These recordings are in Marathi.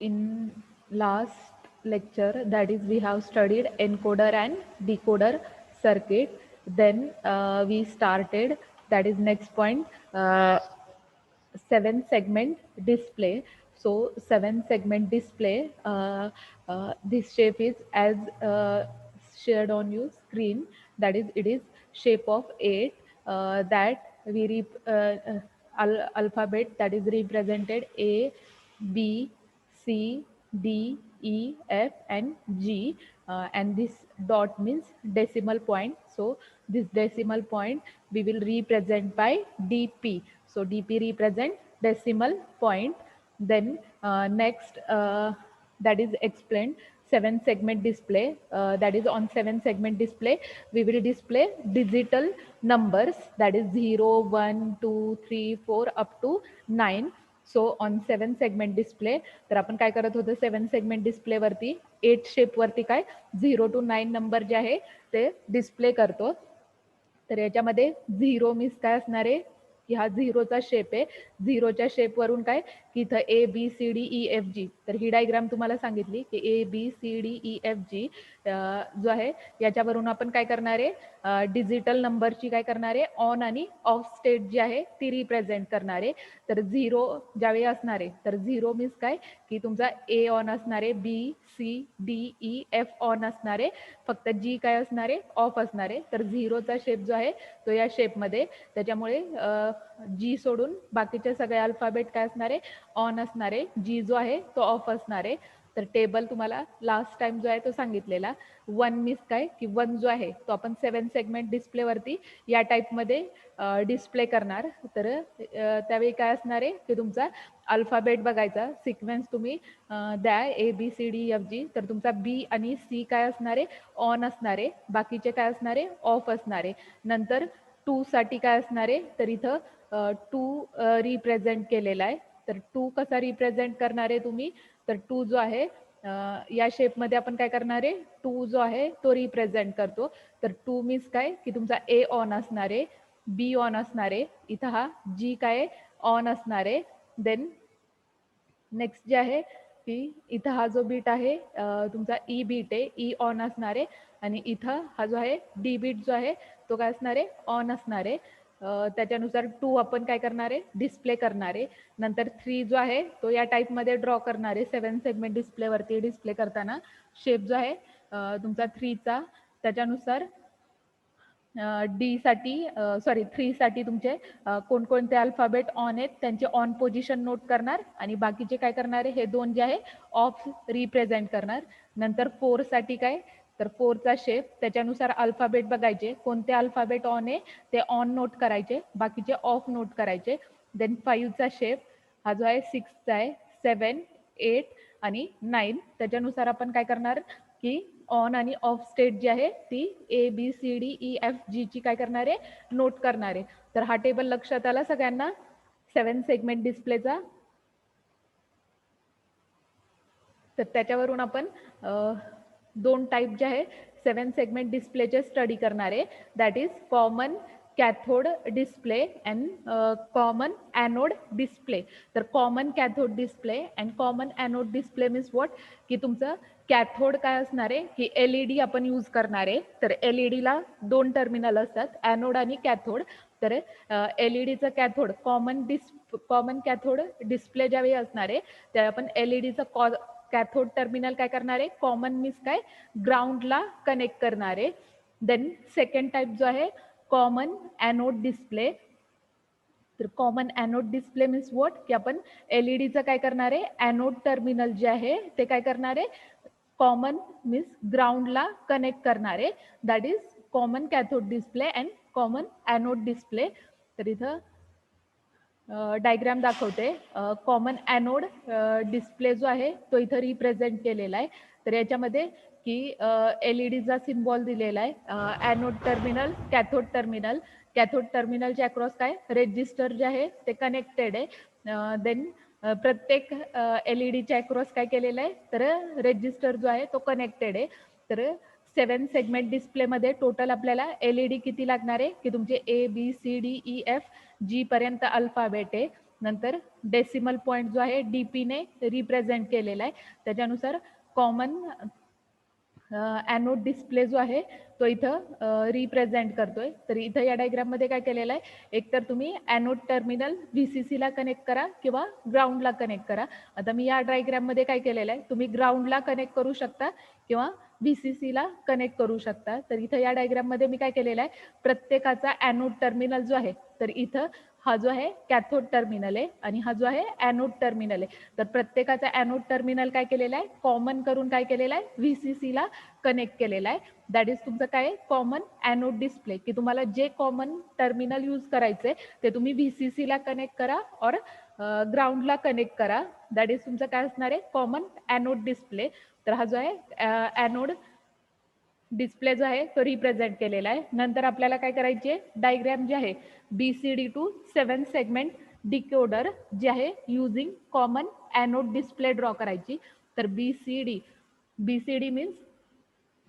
in last lecture, that is we have studied encoder and decoder circuit. Then we started, that is next point, 7 segment display. So 7 segment display, this shape is as shared on your screen, that is it is shape of 8, that we alphabet that is represented A, B, C, D, E, F and G, and this dot means decimal point. So this decimal point we will represent by DP. So DP represent decimal point. Then next, that is explained 7 segment display, that is on 7 segment display we will display digital numbers, that is 0, 1, 2, 3, 4 up to 9. So on 7 segment display, तर आपण काय करत होतो 7 segment डिस्प्ले वरती 8 शेप वरती काय 0 to 9 नंबर जे आहे ते डिस्प्ले करतो. तर याच्यामध्ये 0 मीन्स काय असणार आहे की हा 0चा शेप आहे. 0च्या शेपवरून काय की इथं A B C D E F G, तर ही डायग्राम तुम्हाला सांगितली की A B C D E F G जो आहे याच्यावरून आपण काय करणार आहे डिजिटल नंबरची काय करणार आहे ऑन आणि ऑफ स्टेट जी आहे ती रिप्रेझेंट करणार आहे. तर 0 ज्यावेळी असणार आहे तर 0 मीन्स काय की तुमचा ए ऑन असणार आहे, B C D E F on असणार आहे, फक्त जी काय असणार आहे ऑफ असणार आहे. तर 0चा शेप जो आहे तो या शेपमध्ये, त्याच्यामुळे जी सोडून बाकीचे सगळे अल्फाबेट काय असणार आहे ऑन असणार आहे, जी जो आहे तो ऑफ असणार आहे. तर टेबल तुम्हाला लास्ट टाइम जो आहे तो सांगितलेला 1 मीन्स काय की 1 जो आहे तो आपण 7 segment डिस्प्लेवरती या टाईपमध्ये डिस्प्ले करणार. तर त्यावेळी काय असणार आहे की तुमचा अल्फाबेट बघायचा सिक्वेन्स तुम्ही द्या A B C D F G, तर तुमचा बी आणि सी काय असणार आहे ऑन असणार आहे, बाकीचे काय असणार आहे ऑफ असणार आहे. नंतर 2 साठी काय असणार आहे तर इथं 2 रिप्रेझेंट केलेला आहे. तर 2 कसा रिप्रेझेंट करणार आहे तुम्ही, तर 2 जो आहे या शेपमध्ये आपण काय करणार आहे 2 जो आहे तो रिप्रेझेंट करतो. तर 2 मीन्स काय की तुमचा ए ऑन असणार आहे, बी ऑन असणार आहे, इथं हा जी काय ऑन असणार आहे. देन नेक्स्ट जे आहे की इथं हा जो बीट आहे तुमचा ई बीट आहे, ई ऑन असणार आहे आणि इथं हा जो आहे डी बीट जो आहे तो काय असणार आहे ऑन असणार आहे. त्याच्यानुसार 2 आपण काय करणार आहे डिस्प्ले करणार आहे. नंतर 3 जो आहे तो या टाईपमध्ये ड्रॉ करणार आहे 7 segment डिस्प्लेवरती डिस्प्ले करताना शेप जो आहे तुमचा 3चा, त्याच्यानुसार डी साठी सॉरी 3 साठी तुमचे कोणकोणते अल्फाबेट ऑन आहेत त्यांचे ऑन पोझिशन नोट करणार आणि बाकीचे काय करणार आहे हे 2 जे आहे ऑफ रिप्रेझेंट करणार. नंतर 4 साठी काय तर 4चा शेप, त्याच्यानुसार अल्फाबेट बघायचे कोणते अल्फाबेट ऑन आहे ते ऑन नोट करायचे, बाकीचे ऑफ नोट करायचे. देन 5चा शेप हा जो आहे 6चा आहे, 7, 8 आणि 9, त्याच्यानुसार आपण काय करणार की ऑन आणि ऑफ स्टेट जी आहे ती A B C D E F G ची काय करणार आहे नोट करणार आहे. तर हा टेबल लक्षात आला सगळ्यांना 7 segment डिस्प्लेचा. तर त्याच्यावरून आपण 2 टाईप जे आहे 7 segment डिस्प्लेचे स्टडी करणार आहे, that is common cathode display and common anode display. तर common cathode display and common anode display means what की तुमचं कॅथोड काय असणार आहे की LED आपण यूज करणार आहे. तर LEDला 2 टर्मिनल असतात, ॲनोड आणि कॅथोड. तर LEDचं कॅथोड कॉमन कॅथोड डिस्प्ले ज्यावेळी असणार आहे त्या आपण LEDचं कॅथोड टर्मिनल काय करणार आहे कॉमन मीन्स काय ग्राउंडला कनेक्ट करणार आहे. देन सेकंड टाईप जो आहे कॉमन ॲनोड डिस्प्ले. तर common anode display means what की आपण LEDचं काय करणार आहे ॲनोड टर्मिनल जे आहे ते काय करणार आहे कॉमन मीन्स ग्राउंडला कनेक्ट करणार आहे, that is common cathode display and common anode display. तर इथं डायग्राम दाखवते. कॉमन ॲनोड डिस्प्ले जो आहे तो इथं रिप्रेझेंट केलेला आहे. तर याच्यामध्ये की LEDचा सिम्बॉल दिलेला आहे, anode terminal, cathode terminal. Cathode टर्मिनलच्या अक्रॉस काय रेजिस्टर जे आहे ते कनेक्टेड आहे. देन प्रत्येक LEDच्या अक्रॉस काय केलेलं आहे तर रेजिस्टर जो आहे तो कनेक्टेड आहे. तर 7 segment डिस्प्लेमध्ये टोटल आपल्याला LED किती लागणार आहे की तुमचे A B C D E F G पर्यंत अल्फाबेट आहे. नंतर डेसिमल पॉईंट जो आहे DPने रिप्रेझेंट केलेला आहे. त्याच्यानुसार कॉमन ॲनोड डिस्प्ले जो आहे तो इथं रिप्रेझेंट करतोय. तर इथं या डायग्राममध्ये काय केलेलं आहे, एकतर तुम्ही ॲनोड टर्मिनल VCCला कनेक्ट करा किंवा ग्राउंडला कनेक्ट करा. आता मी या डायग्राममध्ये काय केलेलं आहे, तुम्ही ग्राउंडला कनेक्ट करू शकता किंवा VCCला कनेक्ट करू शकता. तर इथं या डायग्राममध्ये मी काय केलेलं आहे, प्रत्येकाचा ॲनोड टर्मिनल जो आहे, तर इथं हा जो आहे कॅथोड टर्मिनल आहे आणि हा जो आहे ॲनोड टर्मिनल आहे. तर प्रत्येकाचा ॲनोड टर्मिनल काय केलेला आहे, कॉमन करून काय केलेला आहे, VCCला कनेक्ट केलेला आहे. दॅट इज तुमचं काय आहे, कॉमन ॲनोड डिस्प्ले, की तुम्हाला जे कॉमन टर्मिनल यूज करायचे ते तुम्ही VCCला कनेक्ट करा और ग्राउंडला कनेक्ट करा. दॅट इज तुमचं काय असणार आहे, कॉमन ॲनोड डिस्प्ले. तर हा जो आहे ॲनोड डिस्प्ले जो आहे तो रिप्रेझेंट केलेला आहे. नंतर आपल्याला काय करायची आहे, डायग्रॅम जे आहे BCD टू 7 सेगमेंट डिकोडर जे आहे using common anode display draw करायची. तर BCD means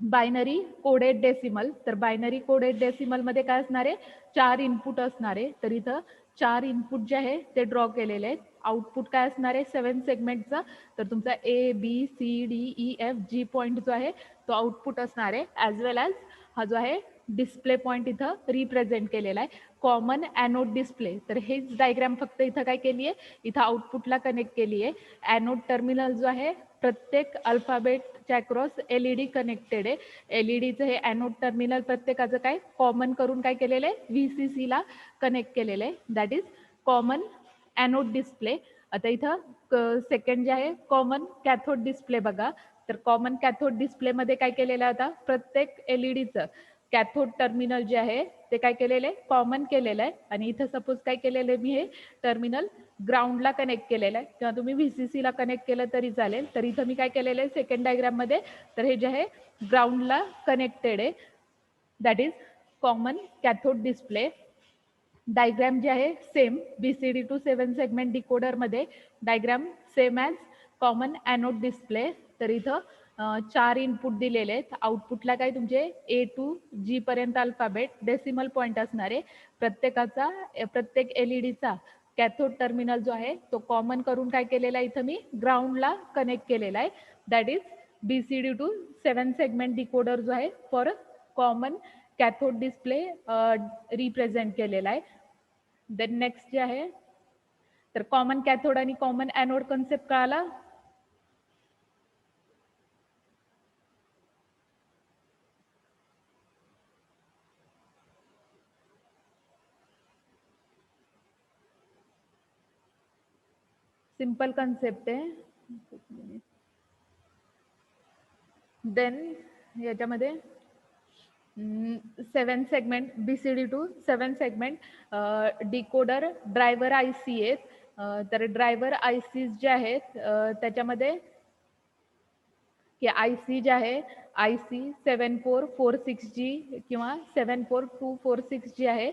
binary coded decimal. तर बायनरी कोडेड डेसिमलमध्ये काय असणार आहे, 4 इनपुट असणार आहे. तर इथं 4 इनपुट जे आहे ते ड्रॉ केलेले आहेत. आउटपुट काय असणार आहे 7 सेगमेंटचा, तर तुमचा ABCDEFG पॉईंट जो आहे तो आउटपुट असणार आहे. ॲज वेल ॲज हा जो आहे डिस्प्ले पॉईंट इथं रिप्रेझेंट केलेला आहे, कॉमन ॲनोड डिस्प्ले. तर हेच डायग्राम फक्त इथं काय केली आहे, इथं आउटपुटला कनेक्ट केली आहे. ॲनोड टर्मिनल जो आहे प्रत्येक अल्फाबेटच्या अक्रॉस LED कनेक्टेड आहे. LEDचं हे ॲनोड टर्मिनल प्रत्येकाचं काय कॉमन करून काय केलेलं आहे, VCCला कनेक्ट केलेलं आहे. That is common anode display. आता इथं सेकंड जे आहे कॉमन कॅथोड डिस्प्ले बघा. तर कॉमन कॅथोड डिस्प्लेमध्ये काय केलेलं आहे, आता प्रत्येक LEDचं कॅथोड टर्मिनल जे आहे ते काय केलेलं आहे, कॉमन केलेलं आहे. आणि इथं सपोज काय केलेलं आहे, मी हे टर्मिनल ग्राउंडला कनेक्ट केलेलं आहे किंवा तुम्ही VCCला कनेक्ट केलं तरी चालेल. तर इथं मी काय केलेलं आहे सेकंड डायग्राममध्ये, तर हे जे आहे ग्राउंडला कनेक्टेड आहे. That is common cathode display. Diagram जे आहे सेम BCD टू 7 सेगमेंट डिकोडरमध्ये diagram same as common anode display. तर इथं 4 इनपुट दिलेले आहेत. आउटपुटला काय तुमचे A टू G पर्यंत अल्फाबेट डेसिमल पॉईंट असणार आहे. प्रत्येक LEDचा कॅथोड टर्मिनल जो आहे तो कॉमन करून काय केलेला आहे, इथं मी ग्राउंडला कनेक्ट केलेला आहे. That is BCD to 7 segment decoder जो आहे for common cathode display represent केलेला आहे. देन नेक्स्ट जे आहे, तर कॉमन कॅथोड आणि कॉमन ॲनोड कन्सेप्ट कळाला. सिंपल कन्सेप्ट आहे. देन याच्यामध्ये 7 segment BCD to 7 segment decoder driver IC आहेत. तर ड्रायव्हर ICs जे आहेत त्याच्यामध्ये की IC जे आहे IC 7446G किंवा 74246 जी आहे.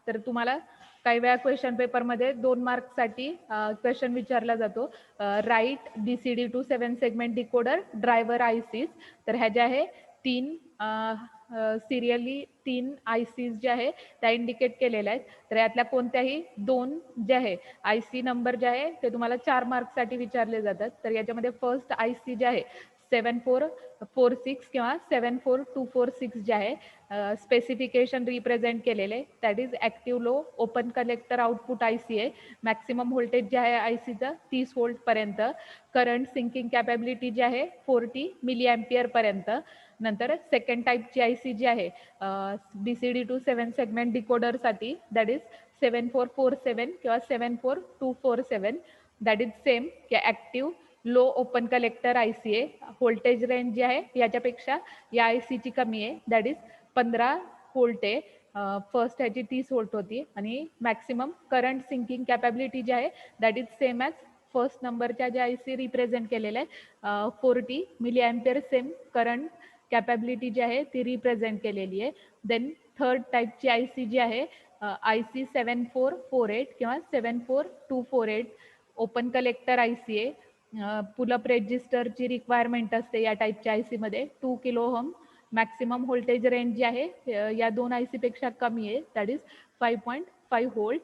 तर तुम्हाला काही वेळा क्वेश्चन पेपरमध्ये 2 मार्क्ससाठी क्वेश्चन विचारला जातो, right BCD to 7 segment decoder driver ICs. तर ह्या ज्या आहे 3 सिरियली 3 ICs जे आहे त्या इंडिकेट केलेल्या आहेत. तर यातल्या कोणत्याही 2 जे आहे IC नंबर जे आहे ते तुम्हाला 4 मार्क्ससाठी विचारले जातात. तर याच्यामध्ये फर्स्ट IC जे आहे 7446 किंवा 74246 जे आहे स्पेसिफिकेशन रिप्रेझेंट केलेले, that is active low open collector output IC आहे. मॅक्सिमम व्होल्टेज जे आहे ICचं 30 व्होल्टपर्यंत. करंट सिंकिंग कॅपॅबिलिटी जी आहे 40 मिली ॲम्पियरपर्यंत. नंतर सेकंड टाईपची IC जी आहे BCD टू 7 सेगमेंट डिकोडरसाठी दॅट इज 7447 किंवा 74247. दॅट इज सेम की active low open collector IC आहे. व्होल्टेज रेंज जी आहे याच्यापेक्षा या ICची कमी आहे. दॅट इज 15 व्होल्ट आहे. फर्स्ट ह्याची 30 व्होल्ट होती आणि मॅक्सिमम करंट सिंकिंग कॅपॅबिलिटी जी आहे that is same as first नंबरच्या ज्या IC रिप्रेझेंट केलेल्या आहे 40 milli ampere same current capability जी आहे ती रिप्रेझेंट केलेली आहे. देन थर्ड टाईपची IC जी आहे IC 7448 किंवा 74248 ओपन कलेक्टर IC आहे. पुलअप रेजिस्टरची रिक्वायरमेंट असते या टाईपच्या IC मध्ये 2 kilo ohm. Maximum voltage range जी आहे या 2 IC पेक्षा कमी आहे, that is 5.5 5 volt.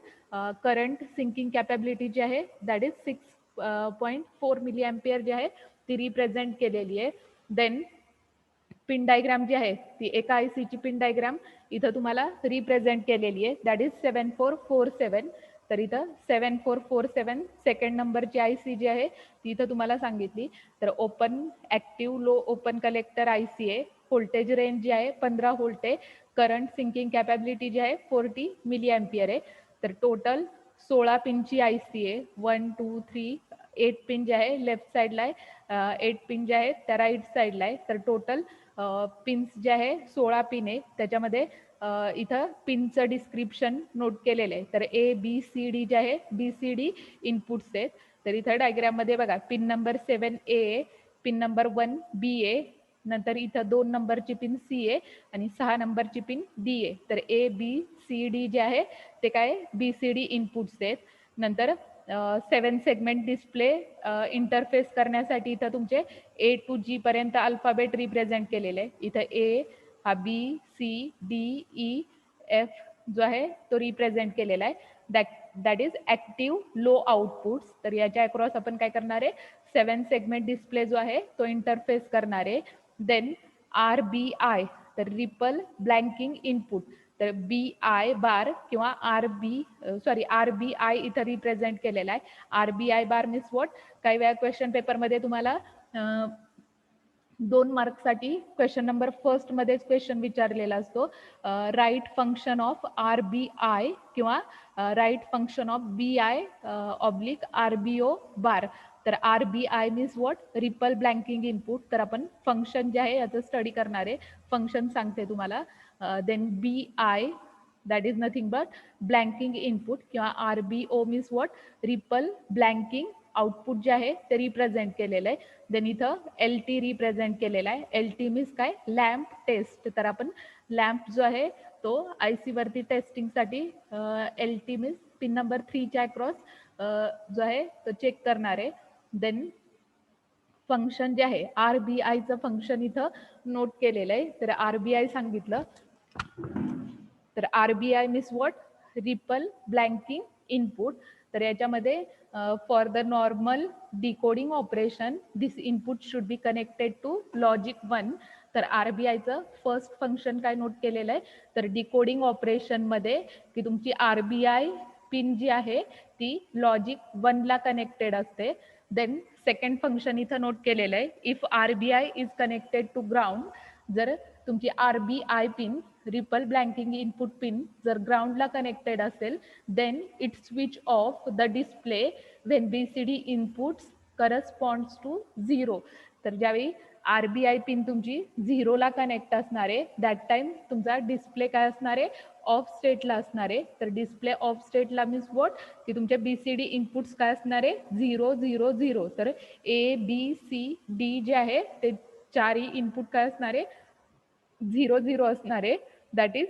Current sinking capability जी आहे दॅट इज 6.4 मिली अँपियर जी आहे ती रिप्रेझेंट केलेली आहे. देन पिन डायग्राम जी आहे ती एका आयसीची पिन डायग्राम इथं तुम्हाला रिप्रेझेंट केलेली आहे दॅट इज 7447. तर इथं 7447 सेकंड नंबरची आयसी जी आहे ती इथं तुम्हाला सांगितली. तर open active low open collector IC आहे. व्होल्टेज रेंज जी आहे 15 व्होल्ट आहे. करंट सिंकिंग कॅपॅबिलिटी जी आहे 40 मिली अँपियर आहे. तर टोटल 16 पिनची आयसी आहे. 1 2 3 8 पिन जे आहे लेफ्ट साईडला आहे, 8 पिन जे आहे त्या राईट साईडला आहे. तर टोटल पिन्स जे आहे 16 पिन आहे. त्याच्यामध्ये इथं पिनचं डिस्क्रिप्शन नोट केलेलं आहे. तर ABCD जे आहे BCD इनपुट्स आहेत. तर इथं डायग्राममध्ये बघा pin number 7A, pin number 1B आहे, नंतर इथं 2 नंबरची पिन C आहे आणि 6 नंबरची पिन D आहे. तर ABCD जे आहे ते काय BCD इनपुट्स आहेत. नंतर 7 सेगमेंट डिस्प्ले इंटरफेस करण्यासाठी इथं तुमचे A to G पर्यंत अल्फाबेट रिप्रेझेंट केलेले आहे. इथं A हा B C D E F जो आहे तो रिप्रेझेंट केलेला आहे. That is active low outputs. तर याच्या अक्रॉस आपण काय करणार आहे 7 सेगमेंट डिस्प्ले जो आहे तो इंटरफेस करणार आहे. देन RBI तर रिपल ब्लँकिंग इनपुट. तर BI बार किंवा RBI इथं रिप्रेझेंट केलेला आहे. RBI bar means what. काही वेळा क्वेश्चन पेपरमध्ये तुम्हाला 2 मार्क्ससाठी क्वेश्चन नंबर फर्स्टमध्येच क्वेश्चन विचारलेला असतो. राईट फंक्शन ऑफ RBI किंवा right function of BI oblique RBO bar. तर RBI means what ripple blanking input. तर आपण फंक्शन जे आहे याचं स्टडी करणार आहे. फंक्शन सांगते तुम्हाला. Then BI that is nothing but blanking input किंवा RBO means what ripple blanking output जे आहे ते रिप्रेझेंट केलेलं आहे. देन इथं LT रिप्रेझेंट केलेला आहे. LT मीन्स काय लॅम्प टेस्ट. तर आपण लॅम्प जो आहे तो IC वरती टेस्टिंगसाठी LT मीन्स पिन नंबर 3च्या अक्रॉस जो आहे तो चेक करणार आहे. देन फंक्शन जे आहे RBIचं फंक्शन इथं नोट केलेलं आहे. तर RBI सांगितलं. तर RBI means what ripple blanking input. तर याच्यामध्ये for the normal decoding operation this input should be connected to logic 1. तर RBIचं फर्स्ट फंक्शन काय नोट केलेलं आहे तर डिकोडिंग ऑपरेशनमध्ये की तुमची RBI पिन जी आहे ती लॉजिक 1ला कनेक्टेड असते. देन सेकंड फंक्शन इथं नोट केलेलं आहे. If RBI is connected to ground. जर तुमची RBI pin ripple blanking input pin जर ग्राउंडला कनेक्टेड असेल then it switch off the display when BCD inputs corresponds to 0. तर ज्यावेळी RBI पिन तुमची 0ला कनेक्ट असणार आहे दॅट टाइम तुमचा डिस्प्ले काय असणार आहे ऑफ स्टेटला असणार आहे. तर डिस्प्ले ऑफ स्टेटला मीन्स वॉट की तुमचे BCD इनपुट्स काय असणार आहे 0 0 0. तर ABCD जे आहे ते चारही इनपुट काय असणार आहे 0 0 असणार आहे. That is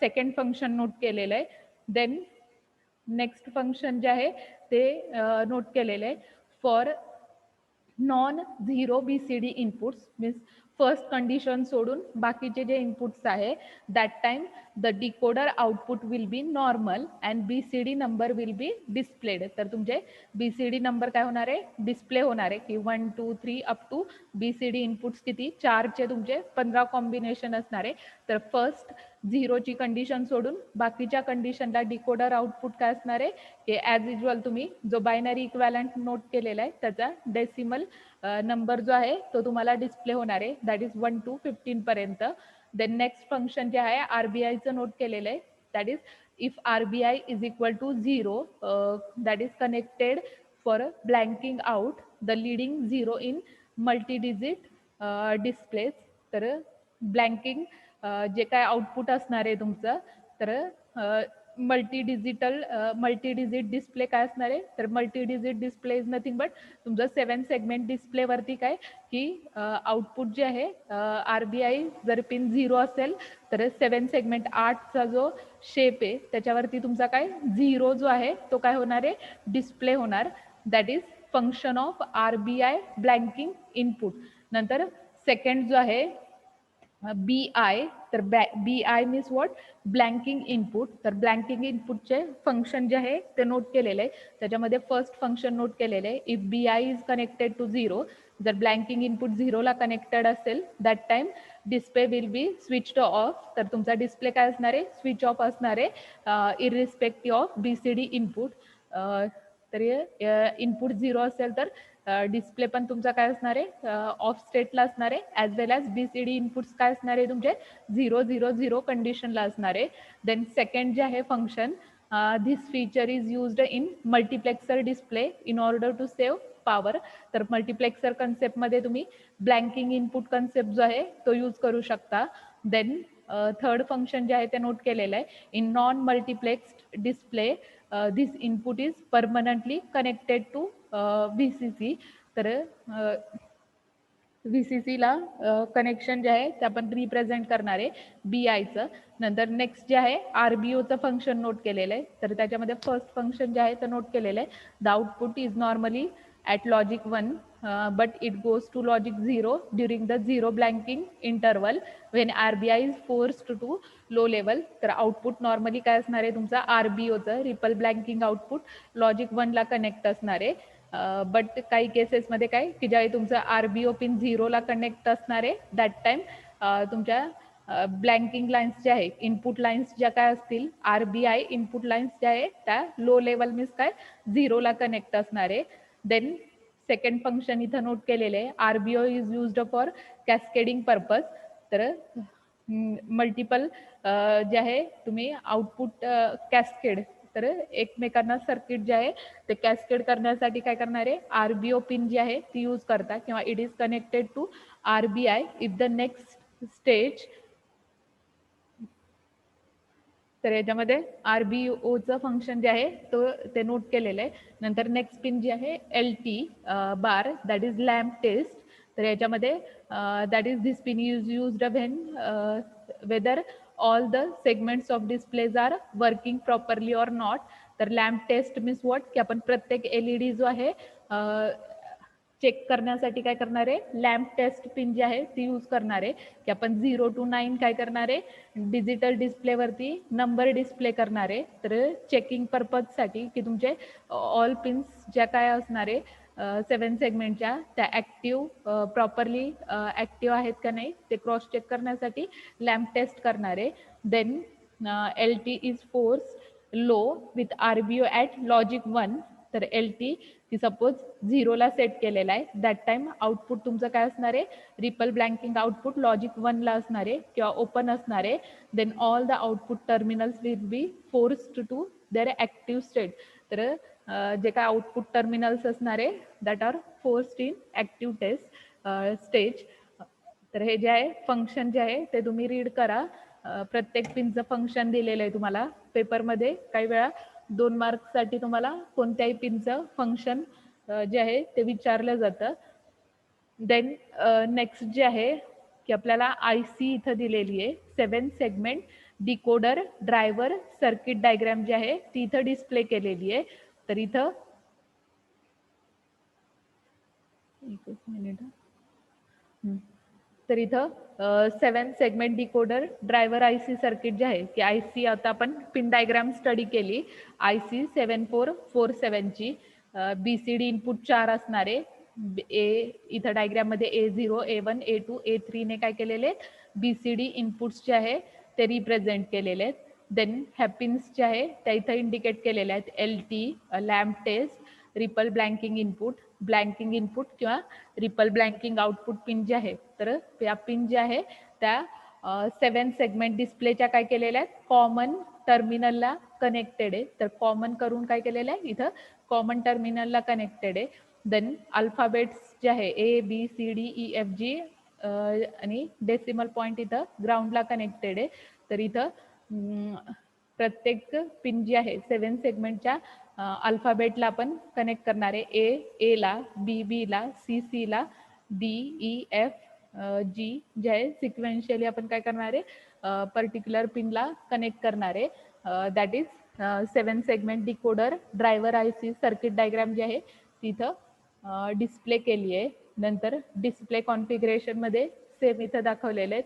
second function note केलेलं आहे. देन नेक्स्ट फंक्शन जे आहे ते नोट केलेलं आहे. For non zero BCD inputs means first condition सोडून बाकीचे जे इनपुट्स आहे that time the decoder output will be normal and BCD number will be displayed. तर तुमचे BCD नंबर काय होणार आहे डिस्प्ले होणार आहे की 1 2 3 अप टू BCD इनपुट्स किती 4चे तुमचे 15 कॉम्बिनेशन असणार आहे. तर फर्स्ट 0ची कंडिशन सोडून बाकीच्या कंडिशनला डिकोडर आउटपुट काय असणार आहे की ॲज युजल तुम्ही जो बायनरी इक्वॅलंट नोट केलेला आहे त्याचा डेसिमल नंबर जो आहे तो तुम्हाला डिस्प्ले होणार आहे दॅट इज 1 to 15 पर्यंत. देन नेक्स्ट फंक्शन जे आहे RBIचं नोट केलेलं आहे that is if RBI is equal to 0 that is connected for blanking out the leading 0 in multi digit displays. तर ब्लँकिंग जे काय आउटपुट असणार आहे तुमचं तर मल्टी डिजिट डिस्प्ले काय असणार आहे तर multi digit display is nothing but तुमचं 7 सेगमेंट डिस्प्लेवरती काय की आउटपुट जे आहे RBI जर पिन 0 असेल तर 7 सेगमेंट 8चा जो शेप आहे त्याच्यावरती तुमचा काय 0 जो आहे तो काय होणार आहे डिस्प्ले होणार. That is function of RBI blanking input. नंतर सेकंड जो आहे BI तर तर B I means what blanking input. तर ब्लँकिंग इनपुटचे फंक्शन जे आहे ते नोट केलेलं आहे. त्याच्यामध्ये फर्स्ट फंक्शन नोट केलेलं आहे, if B I is connected to 0, जर ब्लँकिंग इनपुट 0ला कनेक्टेड असेल that time display will be switched off. तर तुमचा डिस्प्ले काय असणार आहे, स्विच ऑफ असणार आहे इरिस्पेक्टिव्ह ऑफ BCD इनपुट. तर इनपुट 0 असेल तर डिस्प्ले पण तुमचा काय असणार आहे, ऑफ स्टेटला असणार आहे, ॲज वेल ॲज BCD इनपुट्स काय असणार आहे तुमचे 0 0 0 कंडिशनला असणार आहे. देन सेकंड जे आहे function, this feature is used in multiplexer display in order to save power. तर मल्टिप्लेक्सर कन्सेप्टमध्ये तुम्ही ब्लँकिंग इनपुट कन्सेप्ट जो आहे तो यूज करू शकता. देन थर्ड फंक्शन जे आहे ते नोट केलेलं आहे, in non multiplexed display this input is permanently connected to VCC. तर VCCला कनेक्शन जे आहे ते आपण रिप्रेझेंट करणार आहे BIचं. नंतर नेक्स्ट जे आहे RBOचं फंक्शन नोट केलेलं आहे. तर त्याच्यामध्ये फर्स्ट फंक्शन जे आहे ते नोट केलेलं आहे, the output is normally at logic 1 but it goes to logic 0 during the zero blanking interval when RBI is forced to low level. तर आउटपुट नॉर्मली काय असणार आहे तुमचा RBOचं रिपल ब्लँकिंग आउटपुट लॉजिक 1ला कनेक्ट असणार आहे. बट काही केसेसमध्ये काय की ज्यावेळी तुमचं RBO पिन 0ला कनेक्ट असणार आहे दॅट टाइम तुमच्या ब्लँकिंग लाईन्स ज्या आहे, इनपुट लाईन्स ज्या काय असतील, RBI इनपुट लाईन्स ज्या आहे त्या लो लेवल मीन्स काय 0ला कनेक्ट असणार आहे. देन सेकंड फंक्शन इथं नोट केलेले आहे, RBO is used for cascading purpose. तर मल्टिपल जे आहे तुम्ही आउटपुट कॅस्केड, तर एकमेकांना सर्किट जे आहे ते कॅस्केड करण्यासाठी काय करणार आहे, RBO पिन जी आहे ती यूज करता किंवा it is connected to RBI if the next stage. तर याच्यामध्ये RBOचं फंक्शन जे आहे ते नोट केलेलं आहे. नंतर नेक्स्ट पिन जी आहे LT bar, that is lamp test. तर याच्यामध्ये that is this pin is used when whether all the segments of displays are working properly or not. तर लॅम्प टेस्ट मीन्स वॉट की आपण प्रत्येक LED जो आहे चेक करण्यासाठी काय करणार आहे, लॅम्प टेस्ट पिन जी आहे ती यूज करणार आहे की आपण 0 to 9 काय करणार आहे डिजिटल डिस्प्लेवरती नंबर डिस्प्ले करणार आहे. तर चेकिंग पर्पजसाठी की तुमचे ऑल पिन्स ज्या काय असणार आहे 7 सेगमेंटच्या त्या ॲक्टिव्ह प्रॉपरली ॲक्टिव्ह आहेत का नाही ते क्रॉस चेक करण्यासाठी लॅम्प टेस्ट करणार आहे. Then LT is force low with RBO at logic 1. तर LT की सपोज 0ला सेट केलेला आहे दॅट टाइम आउटपुट तुमचं काय असणार आहे, रिपल ब्लँकिंग आउटपुट लॉजिक 1ला असणार आहे किंवा ओपन असणार आहे. Then all the output terminals will be forced to their active state. तर जे काय आउटपुट टर्मिनल्स असणार आहे that are forced in active test stage. तर हे जे आहे फंक्शन जे आहे ते तुम्ही रीड करा. प्रत्येक पिनचं फंक्शन दिलेलं आहे तुम्हाला पेपरमध्ये. काही वेळा 2 मार्क्ससाठी तुम्हाला कोणत्याही पिनचं फंक्शन जे आहे ते विचारलं जातं. देन नेक्स्ट जे आहे की आपल्याला IC इथं दिलेली आहे, 7 segment decoder driver circuit diagram जी आहे ती इथं डिस्प्ले केलेली आहे. तर इथं एकच मिनिट, तर इथं 7 segment decoder driver IC circuit जे आहे की IC आता आपण पिन डायग्राम स्टडी केली IC 7447ची. BCD इनपुट 4 असणारे इथं डायग्राममध्ये A0 A1 A2 A3 ने काय केलेले BCD इनपुट्स जे आहे ते रिप्रेझेंट केलेले आहेत. देन ह्या पिन्स जे आहे त्या इथं इंडिकेट केलेल्या आहेत, LT lamp test, ripple blanking input किंवा रिपल ब्लँकिंग आउटपुट पिन जे आहे. तर या पिन ज्या आहे त्या 7 सेगमेंट डिस्प्लेच्या काय केलेल्या आहेत, कॉमन टर्मिनलला कनेक्टेड आहे. तर कॉमन करून काय केलेलं आहे इथं कॉमन टर्मिनलला कनेक्टेड आहे. देन अल्फाबेट्स जे आहे ABCDEFG आणि डेसिमल पॉईंट इथं ग्राउंडला कनेक्टेड आहे. तर इथं प्रत्येक पिन जी आहे 7 सेगमेंटच्या अल्फाबेटला आपण कनेक्ट करणार आहे. Aला, Bला, Cला, DEFG जे आहे सिक्वेन्शियली आपण काय करणार आहे पर्टिक्युलर पिनला कनेक्ट करणार आहे. That is 7 segment decoder driver IC circuit diagram जी आहे तिथं डिस्प्ले केली आहे. नंतर डिस्प्ले कॉन्फिगरेशनमध्ये सेम इथं दाखवलेले आहेत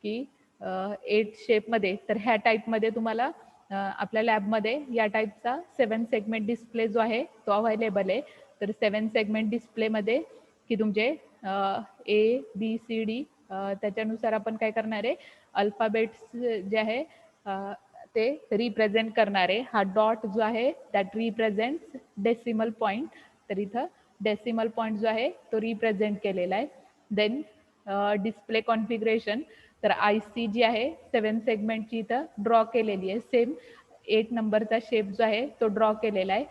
की 8 शेपमध्ये, तर ह्या टाईपमध्ये तुम्हाला आपल्या लॅबमध्ये या टाईपचा 7 सेगमेंट डिस्प्ले जो आहे तो अवेलेबल आहे. तर 7 सेगमेंट डिस्प्लेमध्ये की तुमचे ए बी सी डी त्याच्यानुसार आपण काय करणार आहे, अल्फाबेट्स जे आहे ते रिप्रेझेंट करणार आहे. हा डॉट जो आहे दॅट रिप्रेझेंट्स डेसिमल पॉईंट. तर इथं डेसिमल पॉईंट जो आहे तो रिप्रेझेंट केलेला आहे. देन डिस्प्ले कॉन्फिगरेशन, तर आय सी जी आहे 7 सेगमेंटची इथं ड्रॉ केलेली आहे. सेम 8 नंबरचा शेप जो आहे तो ड्रॉ केलेला आहे.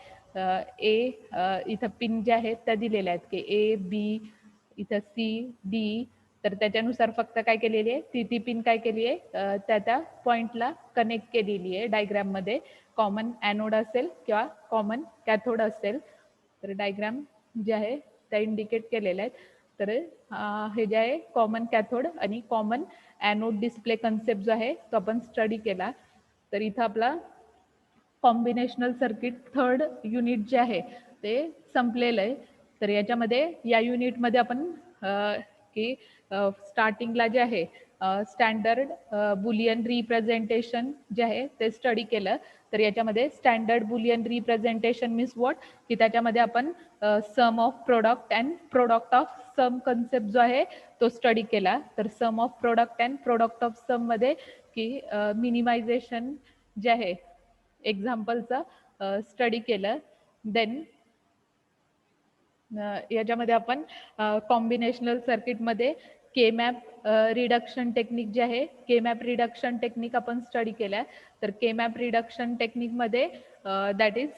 इथं पिन ज्या आहेत त्या दिलेल्या आहेत की ए बी, इथं सी डी. तर त्याच्यानुसार फक्त काय केलेली आहे, ती पिन काय केली आहे, त्या पॉईंटला कनेक्ट केलेली आहे डायग्राममध्ये. कॉमन ॲनोड असेल किंवा कॉमन कॅथोड असेल, तर डायग्राम जे आहे त्या इंडिकेट केलेल्या आहेत. तर हे जे आहे कॉमन कॅथोड आणि कॉमन ॲनोड डिस्प्ले कन्सेप्ट जो आहे तो आपण स्टडी केला. तर इथं आपला कॉम्बिनेशनल सर्किट थर्ड युनिट जे आहे ते संपलेलं आहे. तर याच्यामध्ये या युनिटमध्ये आपण की स्टार्टिंगला जे आहे स्टँडर्ड बुलियन रिप्रेझेंटेशन जे आहे ते स्टडी केलं. तर याच्यामध्ये standard Boolean representation means what, की त्याच्यामध्ये आपण sum of product and product of sum concept जो आहे तो स्टडी केला. तर sum of product and product of सममध्ये की मिनिमायझेशन जे आहे एक्झाम्पलचं स्टडी केलं. देन याच्यामध्ये आपण कॉम्बिनेशनल सर्किटमध्ये के मॅप रिडक्शन टेक्निक जे आहे, के मॅप रिडक्शन टेक्निक आपण स्टडी केल्या. तर के मॅप रिडक्शन टेक्निकमध्ये दॅट इज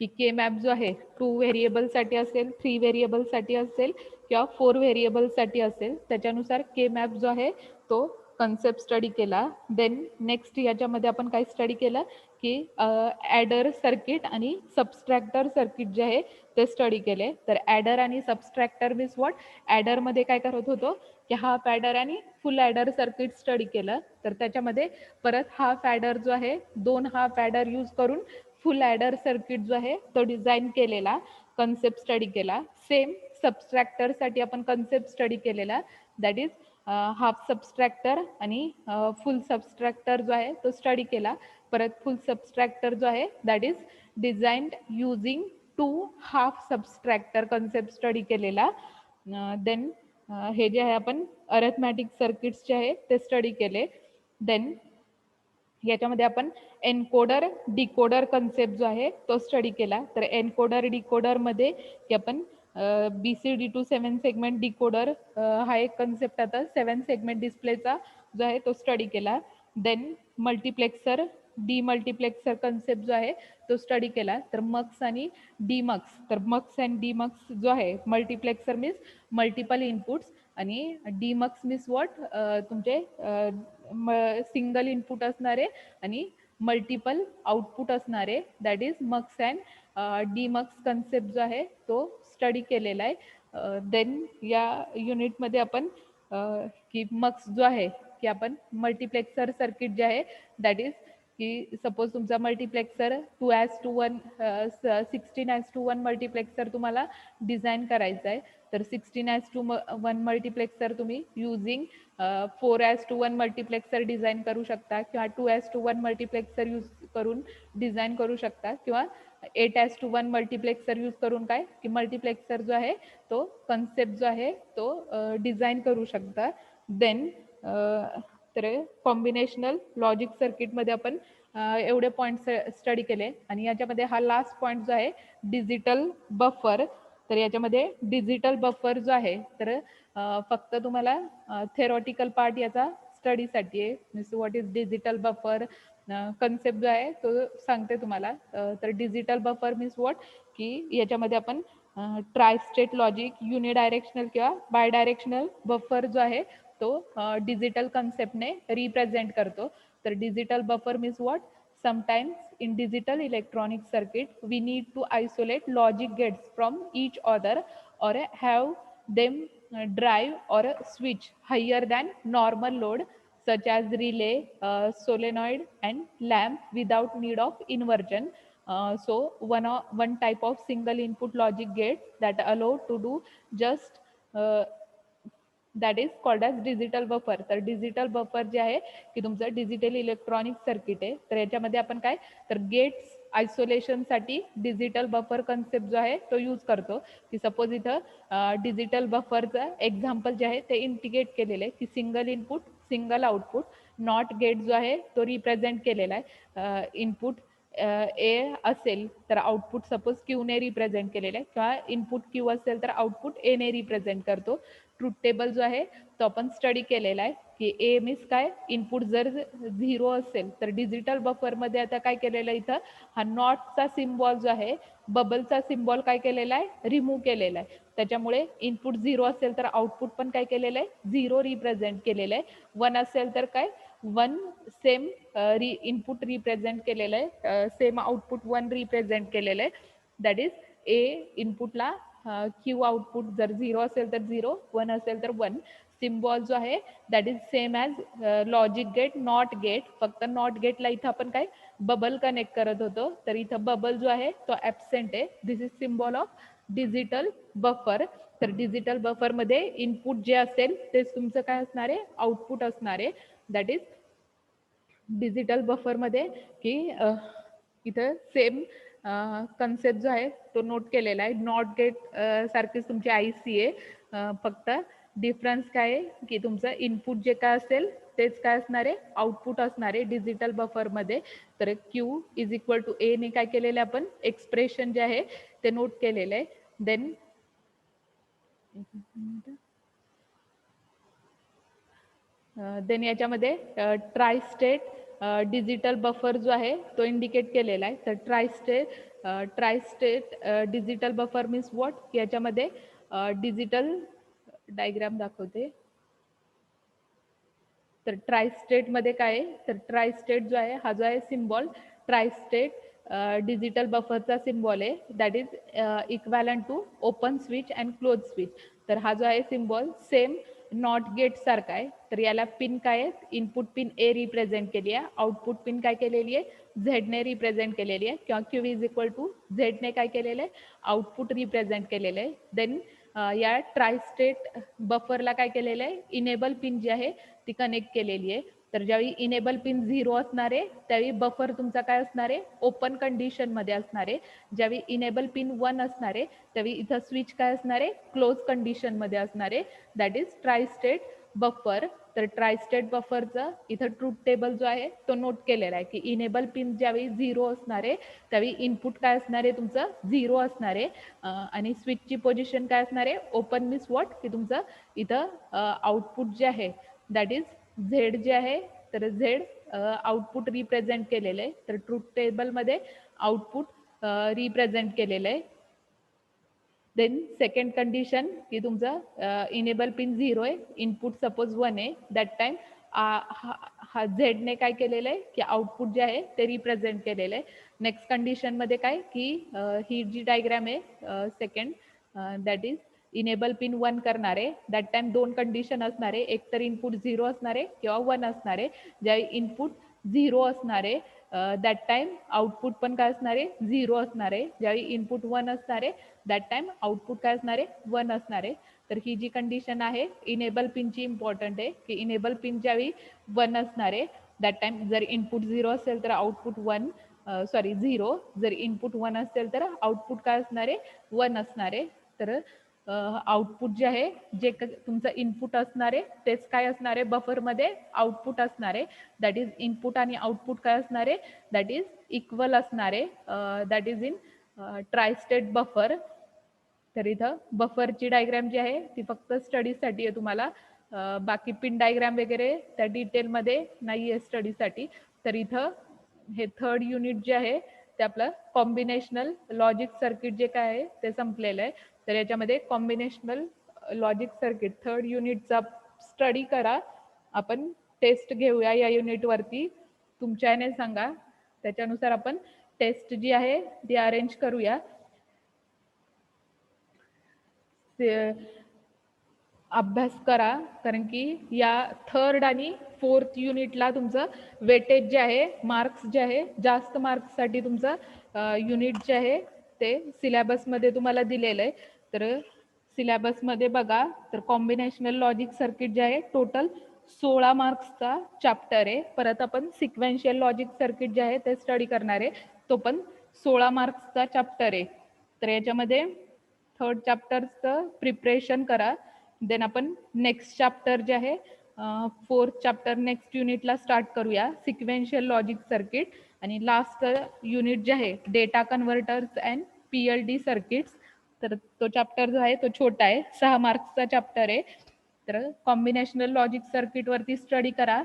की के मॅप जो आहे 2 व्हेरिएबलसाठी असेल, 3 व्हेरिएबलसाठी असेल किंवा 4 व्हेरिएबलसाठी असेल, त्याच्यानुसार के मॅप जो आहे तो कन्सेप्ट स्टडी केला. देन नेक्स्ट याच्यामध्ये आपण काय स्टडी केलं की ॲडर सर्किट आणि सबस्ट्रॅक्टर सर्किट जे आहे ते स्टडी केले. तर ॲडर आणि सबस्ट्रॅक्टर मीन्स वॉट, ॲडरमध्ये काय करत होतो की हाफ ॲडर आणि फुल ॲडर सर्किट स्टडी केलं. तर त्याच्यामध्ये परत हाफ ॲडर जो आहे 2 हाफ ॲडर यूज करून फुल ॲडर सर्किट जो आहे तो डिझाईन केलेला, कन्सेप्ट स्टडी केला. सेम सबस्ट्रॅक्टरसाठी आपण कन्सेप्ट स्टडी केलेला, दॅट इज हाफ सबस्ट्रॅक्टर आणि फुल सबस्ट्रॅक्टर जो आहे तो स्टडी केला. परत फुल सबस्ट्रॅक्टर जो आहे that is designed using 2 half subtractor concept study केलेला. देन हे जे आहे आपण अरेथमॅटिक सर्किट्स जे आहे ते स्टडी केले. देन याच्यामध्ये आपण एनकोडर डिकोडर कन्सेप्ट जो आहे तो स्टडी केला. तर एनकोडर डिकोडरमध्ये की आपण BCD टू 7 सेगमेंट डिकोडर हा एक कन्सेप्ट आता 7 सेगमेंट डिस्प्लेचा जो आहे तो स्टडी केला. देन मल्टिप्लेक्सर डीमल्टिप्लेक्सर कन्सेप्ट जो आहे तो स्टडी केला. तर मक्स आणि डीमक्स, तर मक्स अँड डीमक्स जो आहे, मल्टिप्लेक्सर मीन्स मल्टिपल इनपुट्स आणि डीमक्स मीन्स वॉट, तुमचे सिंगल इनपुट असणारे आणि मल्टिपल आउटपुट असणारे, that is mux and demux concept जो आहे तो स्टडी केलेला आहे. देन या युनिटमध्ये आपण की मक्स जो आहे की आपण मल्टिप्लेक्सर सर्किट जे आहे दॅट इज की सपोज तुमचा मल्टिप्लेक्सर 2:1 16:1 मल्टिप्लेक्सर तुम्हाला डिझाईन करायचा आहे. तर 16:1 मल्टिप्लेक्सर तुम्ही युझिंग 4:1 मल्टिप्लेक्सर डिझाईन करू शकता किंवा 2:1 मल्टिप्लेक्सर यूज करून डिझाईन करू शकता किंवा 8:1 मल्टिप्लेक्सर यूज करून काय की मल्टिप्लेक्सर जो आहे तो कन्सेप्ट जो आहे तो डिझाईन करू शकता. देन तर कॉम्बिनेशनल लॉजिक सर्किटमध्ये आपण एवढे पॉईंट्स स्टडी केले. आणि याच्यामध्ये हा लास्ट पॉईंट जो आहे डिजिटल बफर. तर याच्यामध्ये डिजिटल बफर जो आहे तर फक्त तुम्हाला थेरॉटिकल पार्ट याचा स्टडीसाठी आहे. Means what is digital buffer concept जो आहे तो सांगते तुम्हाला. तर डिजिटल बफर मीन्स व्हॉट, की याच्यामध्ये आपण ट्राय स्टेट लॉजिक, युनिडायरेक्शनल किंवा बायडायरेक्शनल बफर जो आहे तो डिजिटल कन्सेप्टने रिप्रेझेंट करतो. तर digital buffer means what, sometimes in digital electronic circuit we need to isolate logic gates from each other or have them drive or switch higher than normal load such as relay, solenoid and lamp without need of inversion. So one type of single input logic gate that allow to do just uh, that is called as digital buffer. तर डिजिटल बफर जे आहे की तुमचं डिजिटल इलेक्ट्रॉनिक सर्किट आहे. तर याच्यामध्ये आपण काय तर गेट्स आयसोलेशनसाठी डिजिटल बफर कन्सेप्ट जो आहे तो यूज करतो. की सपोज इथं डिजिटल बफरचं एक्झाम्पल जे आहे ते इंटिग्रेट केलेलं आहे की single input single output, not gate जो आहे तो रिप्रेझेंट केलेला आहे. इनपुट ए असेल तर आउटपुट सपोज क्यूने रिप्रेझेंट केलेलं आहे किंवा इनपुट क्यू असेल तर आउटपुट एने रिप्रेझेंट करतो. ट्रूथ टेबल जो आहे तो आपण स्टडी केलेला आहे की ए मीन्स काय इनपुट जर 0 असेल तर डिजिटल बफरमध्ये आता काय केलेलं आहे इथं हा नॉटचा सिम्बॉल जो आहे बबलचा सिम्बॉल काय केलेला आहे रिमूव्ह केलेला आहे. त्याच्यामुळे इनपुट 0 असेल तर आउटपुट पण काय केलेलं आहे 0 रिप्रेझेंट केलेलं आहे. 1 असेल तर काय 1 सेम इनपुट रिप्रेझेंट केलेलं आहे, सेम आउटपुट 1 रिप्रेझेंट केलेलं आहे. दॅट इज ए इनपुटला क्यू आउटपुट जर 0 असेल तर 0, 1 असेल तर 1. सिम्बॉल जो आहे that is same as logic gate not gate. फक्त नॉट गेटला इथं आपण काय बबल कनेक्ट करत होतो तर इथं बबल जो आहे तो ॲबसेंट आहे. This is symbol of digital buffer. तर डिजिटल बफरमध्ये इनपुट जे असेल तेच तुमचं काय असणार आहे आउटपुट असणार आहे. दॅट इज डिजिटल बफरमध्ये की इथं सेम कन्सेप्ट जो आहे तो नोट केलेला आहे. नॉट गेट सारखीच तुमची IC आहे. फक्त डिफरन्स काय आहे की तुमचं इनपुट जे काय असेल तेच काय असणार आहे आउटपुट असणार आहे डिजिटल बफरमध्ये. तर क्यू इज इक्वल टू ए ने काय केलेलं आहे आपण एक्सप्रेशन जे आहे ते नोट केलेलं आहे. देन देन याच्यामध्ये ट्रायस्टेट डिजिटल बफर जो आहे तो इंडिकेट केलेला आहे. तर tri-state digital buffer means what याच्यामध्ये डिजिटल डायग्राम दाखवते. तर ट्रायस्टेटमध्ये काय आहे तर ट्रायस्टेट जो आहे हा जो आहे सिम्बॉल ट्रायस्टेट डिजिटल बफरचा सिम्बॉल आहे. That is equivalent to open switch and close switch. तर हा जो आहे सिम्बॉल सेम नॉट गेट सारखा आहे. तर याला पिन काय आहे इनपुट पिन ए रिप्रेझेंट केली आहे, आउटपुट पिन काय केलेली आहे झेडने रिप्रेझेंट केलेली आहे किंवा क्यू इज इक्वल टू झेडने काय केलेलं आहे आउटपुट रिप्रेझेंट केलेलं आहे. देन या ट्रायस्टेट बफरला काय केलेलं आहे इनेबल पिन जी आहे ती कनेक्ट केलेली आहे. तर ज्यावेळी इनेबल पिन 0 असणार आहे त्यावेळी बफर तुमचा काय असणार आहे ओपन कंडिशनमध्ये असणार आहे. ज्यावेळी इनेबल पिन 1 असणार आहे त्यावेळी इथं स्विच काय असणार आहे क्लोज कंडिशनमध्ये असणार आहे. That is tri-state buffer. तर ट्रायस्टेट बफरचं इथं ट्रूथ टेबल जो आहे तो नोट केलेला आहे की इनेबल पिन ज्यावेळी 0 असणार आहे त्यावेळी इनपुट काय असणार आहे तुमचं 0 असणार आहे आणि स्विचची पोझिशन काय असणार आहे ओपन मीन्स व्हॉट की तुमचं इथं आउटपुट जे आहे दॅट इज झेड जे आहे तर झेड आउटपुट रिप्रेझेंट केलेलं आहे. तर ट्रूथ टेबलमध्ये आउटपुट रिप्रेझेंट केलेलं आहे. देन सेकंड कंडिशन की तुमचं इनेबल पिन 0 आहे इनपुट सपोज 1 आहे. दॅट टाइम हा झेडने काय केलेलं आहे की आउटपुट जे आहे ते रिप्रेझेंट केलेलं आहे. नेक्स्ट कंडिशनमध्ये काय की ही जी डायग्राम आहे second that is enable pin 1 करणार आहे. दॅट टाइम 2 कंडिशन असणार आहे, एक तर इनपुट 0 असणार आहे किंवा 1 असणार आहे. ज्यावेळी इनपुट 0 असणार आहे दॅट टाइम आउटपुट पण काय असणार आहे 0 असणार आहे. ज्यावेळी इनपुट 1 असणार आहे दॅट टाइम आउटपुट काय असणार आहे 1 असणार आहे. तर ही जी कंडिशन आहे इनेबल पिनची इम्पॉर्टंट आहे की इनेबल पिन ज्यावेळी 1 असणार आहे दॅट टाइम जर इनपुट 0 असेल तर आउटपुट 0. जर इनपुट 1 असेल तर आउटपुट काय असणार आहे 1 असणार आहे. तर आउटपुट जे आहे जे तुमचं इनपुट असणार आहे तेच काय असणार आहे बफरमध्ये आउटपुट असणार आहे. दॅट इज इनपुट आणि आउटपुट काय असणार आहे दॅट इज इक्वल असणार आहे. That is in tri-state buffer. तर इथं बफरची डायग्राम जी आहे ती फक्त स्टडीसाठी आहे तुम्हाला. बाकी पिन डायग्राम वगैरे त्या डिटेलमध्ये नाही आहे स्टडीसाठी. तर इथं हे थर्ड युनिट जे आहे ते आपलं कॉम्बिनेशनल लॉजिक सर्किट जे काय आहे ते संपलेलं आहे. तर याच्यामध्ये कॉम्बिनेशनल लॉजिक सर्किट थर्ड युनिटचा स्टडी करा. आपण टेस्ट घेऊया या युनिटवरती. तुमच्या याने सांगा त्याच्यानुसार आपण टेस्ट जी आहे ती अरेंज करूया. अभ्यास करा कारण की या थर्ड आणि फोर्थ युनिटला तुमचं वेटेज जे आहे मार्क्स जे आहे जास्त मार्क्ससाठी तुमचं युनिट जे आहे ते सिलेबसमध्ये तुम्हाला दिलेलं आहे. तर सिलेबसमध्ये बघा तर कॉम्बिनेशनल लॉजिक सर्किट जे आहे टोटल 16 मार्क्सचा चॅप्टर आहे. परत आपण सिक्वेन्शियल लॉजिक सर्किट जे आहे ते स्टडी करणार आहे, तो पण 16 मार्क्सचा चॅप्टर आहे. तर याच्यामध्ये थर्ड चॅप्टरचं प्रिपरेशन करा. देन आपण नेक्स्ट चॅप्टर जे आहे फोर्थ चॅप्टर नेक्स्ट युनिटला स्टार्ट करूया, सिक्वेन्शियल लॉजिक सर्किट. आणि लास्ट युनिट जे आहे data converters and PLD circuits. तर तो चॅप्टर जो आहे तो छोटा आहे, 6 मार्क्सचा चॅप्टर आहे. तर कॉम्बिनेशनल लॉजिक सर्किटवरती स्टडी करा.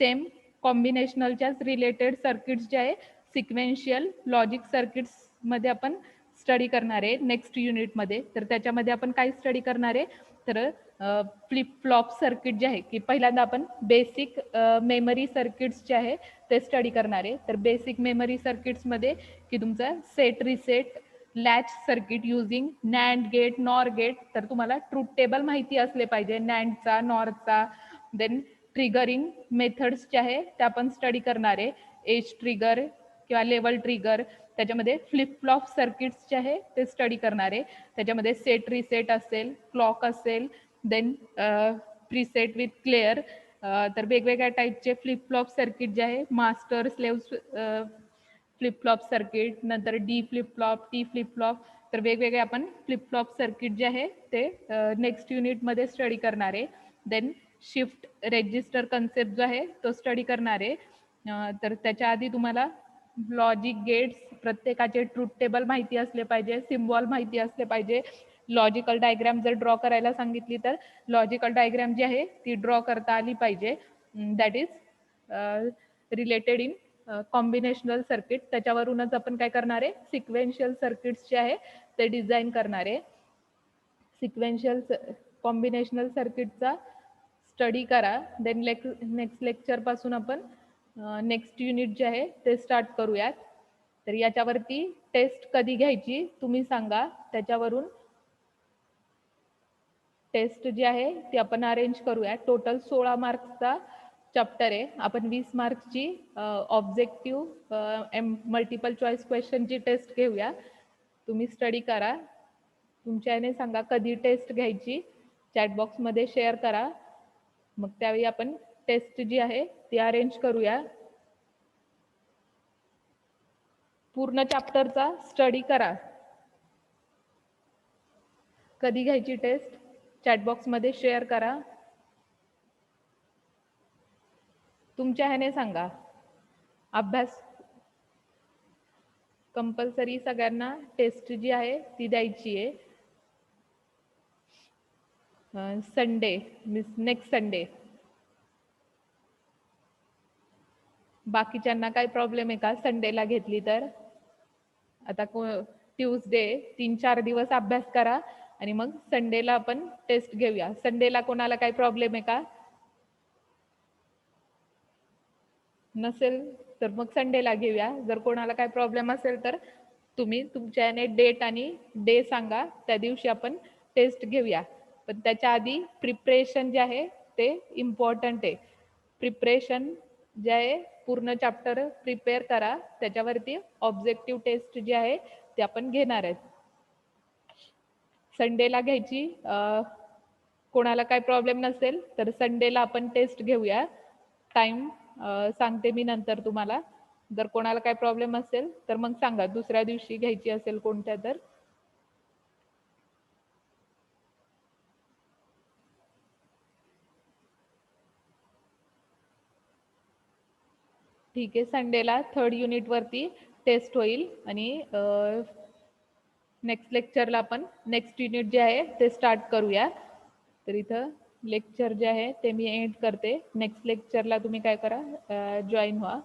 सेम कॉम्बिनेशनलच्याच रिलेटेड सर्किट्स जे आहे सिक्वेन्शियल लॉजिक सर्किट्समध्ये आपण स्टडी करणार आहे नेक्स्ट युनिटमध्ये. तर त्याच्यामध्ये आपण काय स्टडी करणार आहे तर फ्लिप फ्लॉप सर्किट जे आहे की पहिल्यांदा आपण बेसिक मेमरी सर्किट्स जे आहे ते स्टडी करणार आहे. तर बेसिक मेमरी सर्किट्समध्ये की तुमचं set reset latch circuit using NAND gate NOR gate. तर तुम्हाला ट्रूथ टेबल माहिती असले पाहिजे नॅन्डचा नॉरचा. देन ट्रिगरिंग मेथड्स जे आहे त्या आपण स्टडी करणार आहे, एज ट्रिगर किंवा लेवल ट्रिगर. त्याच्यामध्ये फ्लिप फ्लॉप सर्किट्स जे आहे ते स्टडी करणार आहे. त्याच्यामध्ये सेट रिसेट असेल, क्लॉक असेल, देन प्रीसेट विथ क्लिअर. तर वेगवेगळ्या टाईपचे फ्लिप फ्लॉप सर्किट जे आहे master slave flip flop circuit, नंतर D flip flop, T flip flop. तर वेगवेगळे आपण फ्लिप फ्लॉप सर्किट जे आहे ते नेक्स्ट युनिटमध्ये स्टडी करणार आहे. देन शिफ्ट रेजिस्टर कन्सेप्ट जो आहे तो स्टडी करणार आहे. तर त्याच्या आधी तुम्हाला लॉजिक गेट्स प्रत्येकाचे ट्रूथ टेबल माहिती असले पाहिजे, सिम्बॉल माहिती असले पाहिजे. लॉजिकल डायग्राम जर ड्रॉ करायला सांगितली तर लॉजिकल डायग्राम जी आहे ती ड्रॉ करता आली पाहिजे. That is related in combinational circuit. त्याच्यावरूनच आपण काय करणार आहे सिक्वेन्शियल सर्किट्स जे आहे ते डिझाईन करणार आहे. सिक्वेन्शियल कॉम्बिनेशनल सर्किटचा स्टडी करा. देन नेक्स्ट लेक्चरपासून आपण नेक्स्ट युनिट जे आहे ते स्टार्ट करूयात. तर याच्यावरती टेस्ट कधी घ्यायची तुम्ही सांगा, त्याच्यावरून टेस्ट जी आहे ती आपण अरेंज करूया. टोटल 16 मार्क्सचा चॅप्टर आहे. आपण 20 मार्क्सची ऑब्जेक्टिव्ह मल्टिपल चॉईस क्वेश्चनची टेस्ट घेऊया. तुम्ही स्टडी करा. तुमच्या याने सांगा कधी टेस्ट घ्यायची, चॅटबॉक्समध्ये शेअर करा. मग त्यावेळी आपण टेस्ट जी आहे ती अरेंज करूया. पूर्ण चॅप्टरचा स्टडी करा. कधी घ्यायची टेस्ट चॅटबॉक्समध्ये शेअर करा. तुमच्या ह्याने सांगा. अभ्यास कंपल्सरी सगळ्यांना टेस्ट जी आहे ती द्यायची आहे. Sunday next Sunday. बाकीच्यांना काय प्रॉब्लेम आहे का संडेला घेतली तर? आता ट्यूसडे 3-4 दिवस अभ्यास करा आणि मग संडेला आपण टेस्ट घेऊया. संडेला कोणाला काय प्रॉब्लेम आहे का? नसेल तर मग संडेला घेऊया. जर कोणाला काय प्रॉब्लेम असेल तर तुम्ही तुमच्याने डेट आणि डे सांगा, त्या दिवशी आपण टेस्ट घेऊया. पण त्याच्या आधी प्रिपरेशन जे आहे ते इम्पॉर्टंट आहे. प्रिपरेशन जे आहे पूर्ण चॅप्टर प्रिपेअर करा. त्याच्यावरती ऑब्जेक्टिव्ह टेस्ट जी आहे ते आपण घेणार आहेत. संडेला घ्यायची. कोणाला काय प्रॉब्लेम नसेल तर संडेला आपण टेस्ट घेऊया. टाईम सांगते मी नंतर तुम्हाला. जर कोणाला काय प्रॉब्लेम असेल तर मग सांगा, दुसऱ्या दिवशी घ्यायची असेल कोणत्या तर. ठीक आहे. संडेला थर्ड युनिटवरती टेस्ट होईल आणि नेक्स्ट लेक्चरला आपण नेक्स्ट युनिट जे आहे ते स्टार्ट करूया. तर इथं लेक्चर जे आहे ते मी एंड करते. नेक्स्ट लेक्चरला तुम्ही काय करा जॉईन व्हा.